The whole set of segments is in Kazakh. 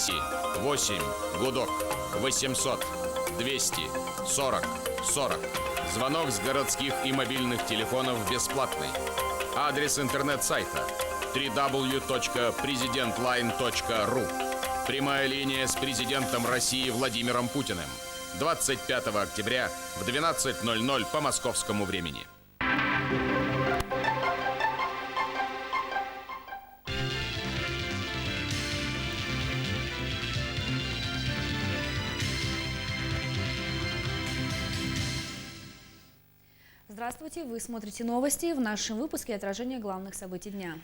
Тбилиси 8, Гудок 800 200 40 40. Звонок с городских и мобильных телефонов бесплатный. Адрес интернет-сайта www.presidentline.ru. Прямая линия с президентом России Владимиром Путиным. 25 октября в 12:00 по московскому времени. Здравствуйте, вы смотрите новости. В нашем выпуске отражение главных событий дня.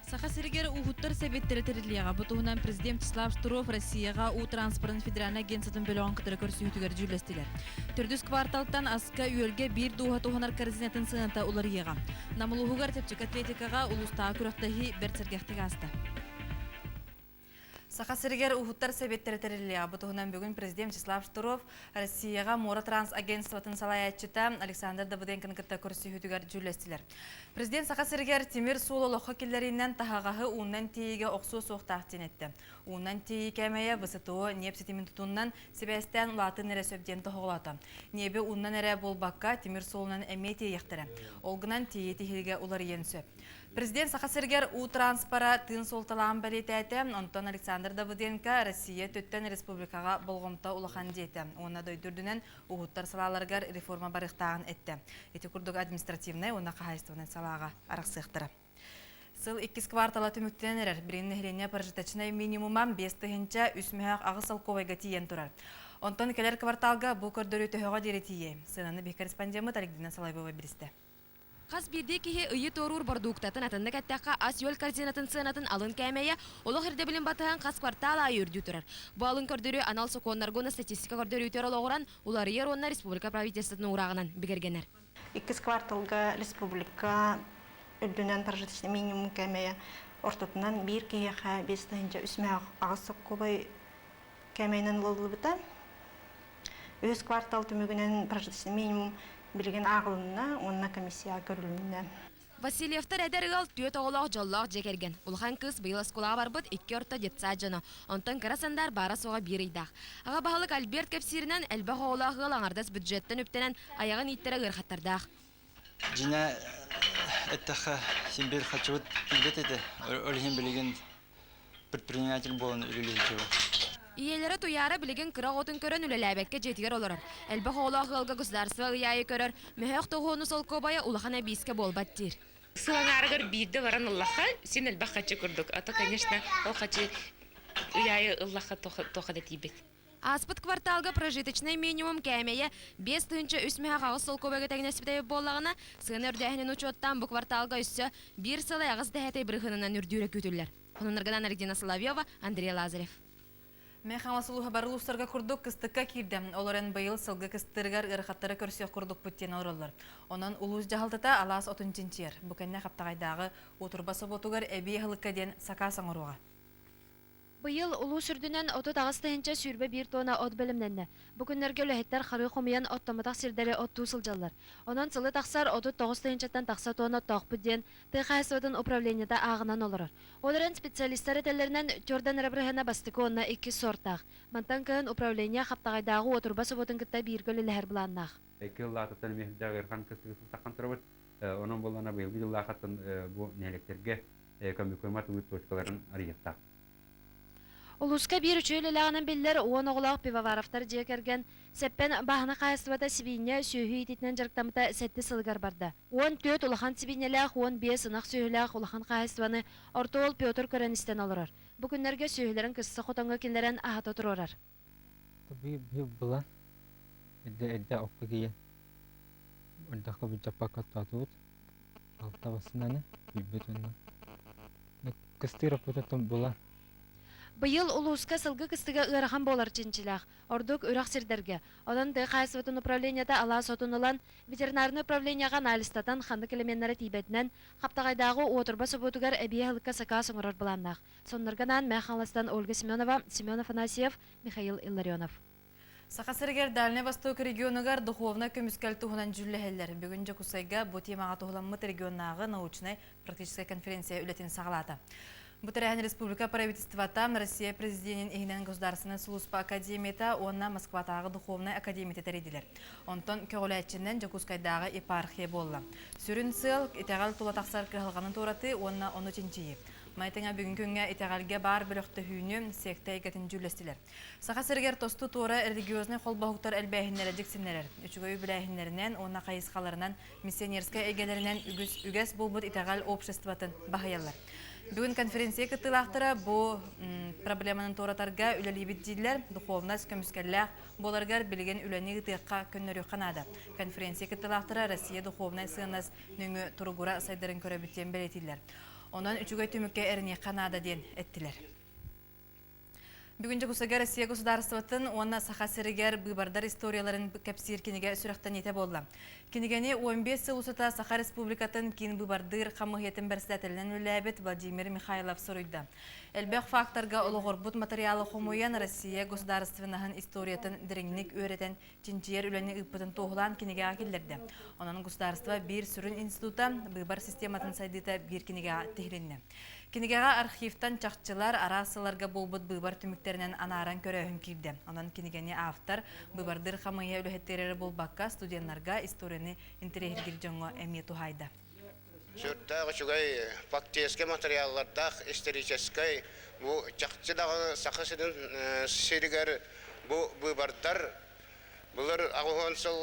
Сахасиргер ухуттар себеттеретерлига бутугунан президент Вячеслав Штуров Россияга у транспорт федеральный агентствотун бөлөгөн кытары көрсүүтүгөр жүлөстүлөр. Төрдүс кварталтан аска үйөлгө бир духа туханар координатын сыгынта улар ийга. Намылуугар тепчик атлетикага улустаа күрөктөһи берсергехтиг аста. Сахасиргер ухуттар себеттеретерлига бутугунан бүгүн президент Вячеслав Штуров Россияга Мора Транс агентствотун салаячыта Александр Давыденконы кытта көрсүүтүгөр жүлөстүлөр. Президент Сахасиргер Тимир Суулолохо киллеринен тахагахы уунан тииге оксуу суктаактын этти. Уунан тии кемeye высытоо нефтетимин тутуннан Себастьян Латын эре сөбден тоголото. Небе уунан эре болбакка Тимир Суулунан эмети яктыры. Олгунан тии тихилге улар енсөп. Президент Сахасиргер у транспора тын солталаан балетети, онтон Александр Давыденко Россия төттен республикага болгомто улахан дейти. Оны дойдурдунен ухуттар салаларгар реформа барыктаган этти. Эти курдук административный, оны кахайствонен салага араксыктыры. Сыл 2 квартала түмүктен эрер. Биринне хилене прожиточный минимумам 5 тыгынча үсмөк агысал ковайга тиен турар. Онтон келер кварталга бу көрдөрү төһөгө деретие. Сынаны бир корреспондент Александра Салайбова билисте. Қас бірде кеге үйі торур бардуқтатын атында кәттәққа ас йөл координатын сынатын алын кәмейе олық ерде білін батыған қас квартал айы үрді тұрар. Бұл алын көрдірі анал соқуаннарғына статистика көрдірі үтер олығыран, олар ер онына республика правительствотын урағынан бігергенер. 2 кварталга республика үрдінен прожиточный минимум кәмейе ортотынан бір кеге 5 тыгынча үсмәк ағысы көбай кәмейнен лылы бұта. 3 квартал түмігінен прожиточный минимум билген ағылына, онына комиссия көріліміне. Васильевтар әдәргал түйет оғылақ жоллақ жекерген. Улхан кыз быйыл скулаға барбыт 2 орта детсад жаны. Онтан карасандар бара соға бір үйдақ. Аға бағылық Альберт Кепсирінен әлбақ оғылағы аңардас бюджеттен өптенен аяғын иттері ғырхаттардақ. Жина әттіққа сенбер қатшығыт келбет еді. Өлген білген предприниматель болын үлілейді. Иелері туяра білеген қырақ отын көрін үлеләбәкке жетігер оларар. Әлбақ оғылағы ғылға государство ұяйы көрір. Мөхөк тоғуыны сол көбайы улахана бейске болбат дир. Сылаңарығыр бейді баран ұллаға сен әлбақ қачы көрдік. Ата, конечно, ол қачы ұяйы ұллаға тоқады тейбет. Аспыт кварталга прожиточный минимум кәмейе 5 тыгынча үсмәк ағыз сол көбәге тәгінеспедей болағына сығын үрдәхінен учеттан бұл кварталга үсі бір сылай ағыз дәхәтей бірғынынан үрдүйрі көтілер. Онынырғынан Ардина Соловьева, Андрей Лазарев. Мен хамасылуға барылыстарға күрдік кыстыққа кирді. Оларын байыл сылғы кыстырғар ұрқаттары көрсек күрдік бүттен орылыр. Онын ұлыз жағылтыта алас 30-чер. Бүкенне қаптағайдағы отырбасы ботуғар әбей ғылыққа ден сақасың ұруға. Быйыл улуу сүрдүнен 30 тыгынча сүрбе 1 тонна от белемненне. Бүгүннөргө лөһеттер хары хомуян оттоматак сирдери оттуу сылжаллар. Онан сылы таксар 39 тыгынчаттан такса тонна токпу ден ТХСОдун управленияда агынан олорор. Оларын специалисттер этелеринен Жордан Рабрахана бастыконна 2 сортак. Мантан кын управление хаптагайдагы отурба соботун кытта биргөлү лехер буланнах. 2 жыллаты мехдагы хан кыстыгы сактан турабыт. Онун болана быйыл жыллахатын бу нелектерге көмөкөмат үт точкаларын арыяктак. Улуска бир үчөйлеләгәнен билләр уон оглак пивоваровтар жекерген сеппен бахны кайсыбата сибине сөйһү итинен жарктамыта сетти сылгар барды. 14 улахан сибинеләк 15 ынак сөйһүләк улахан кайсыбаны ортол Петр Көрәнистен алырар. Бу көннәргә сөйһүләрен кыссы хотонга килләрен ахата турар. Би була. Эдә оккыгы. Ондакы бу жапакат татут. Алтавасынаны бибетен. Кыстырып бүтәтем була. Быйыл улуска сылгы кыстыга ырахан болар чинчилах. Ордук үрак сирдерге. Одан ТХСОдун управленияда ала сотунулан ветеринарный управленияга анализтатан хандык элементтери тийбетинен каптагайдагы отурба собутугар эбие хылыкка сака соңорор буланнах. Соннорганан Мехаластан Ольга Семенова, Семен Афанасьев, Михаил Илларионов. Сахасыргер Дальний Восток регионугар духовна көмүскәл туһунан жүлләһәлләр. Бүгүн Жакусайга бу темага туһуламмыт регионнагы научный практическая конференция үлетин сагалата. Бутырян Республика правительствата Россия президентин ихинен государственная служба академията, онна Москватағы духовная академия тередилер. Онтон көгіләтчінен Жакускайдағы епархия болла. Сүрін сыл итағал тула тақсар кығылғанын тураты, онна оны ченчейі. Майтыңа бүгін күнге итағалге бар біліқті хүйіні секті егетін жүлестілер. Сақа сіргер тосты тура религиозный қолбағықтар әлбәйхінлері жексінлерер. Үчігөй біләйхінлерінен, онна қайысқаларынан, миссионерская егелерінен үгес болбыт итағал обществатын бағаялар. Бүгін конференция кытылақтыра бұл проблеманын торатарға үлелейбет дейділер, духовнас көміскерләқ боларғар білген үләне ғытыққа көннөрі қанады. Конференция кытылақтыра Россия духовнай сығынас нөңі тұрғыра сайдарын көрәбіттен бәлетілер. Онан үчігөй түмікке әріне қанада ден әттілер. Бүгінгі күсігі Россия государстватын онна сақа сірігер бұйбардар историяларын кәпсир кенеге сүріқтен ете болды. Кенегені 15 сыл ұсыта Сақа Республикатын кен бұйбардыр қамығетін бәрсіләтілінен үләбет Владимир Михайлов сұрыйды. Әлбәқ факторға ұлығырбұт материалы қомуян Россия государственнағын историятын діріңнік өретен чинчиер үләні ұппытын тоғылан кенеге акелдерді. Онан государство бір сүрін института бұйбар систематын сайдыта бір кенеге тегірінді. Кенегеға архивтан чақчылар арасыларға болбыт бұйбар түміктерінен анаран көрәуім кирді. Онан кенегені автор бұйбардыр қамыя үліхеттерері болбаққа студентларға историяны интерегергер жоңға әме тухайды. Сүрттағы шугай фактический материаллардақ исторический бұл чақчыдағы сақысының сирігер бұл бұйбардар бұлар ағуған сыл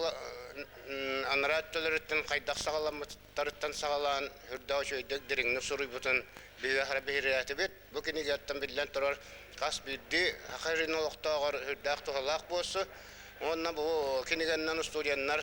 аныраттылырыттың қайдақ сағаламыттарыттан сағалан үрдау шөйдік діріңні сұрый бұтын бейге қара бейірәті бет. Бұл кенеге аттан білден тұрар қас бейді ақырын олықтағыр үрдақ тұғалақ болсы. Онна бұл кенегеннен студияннар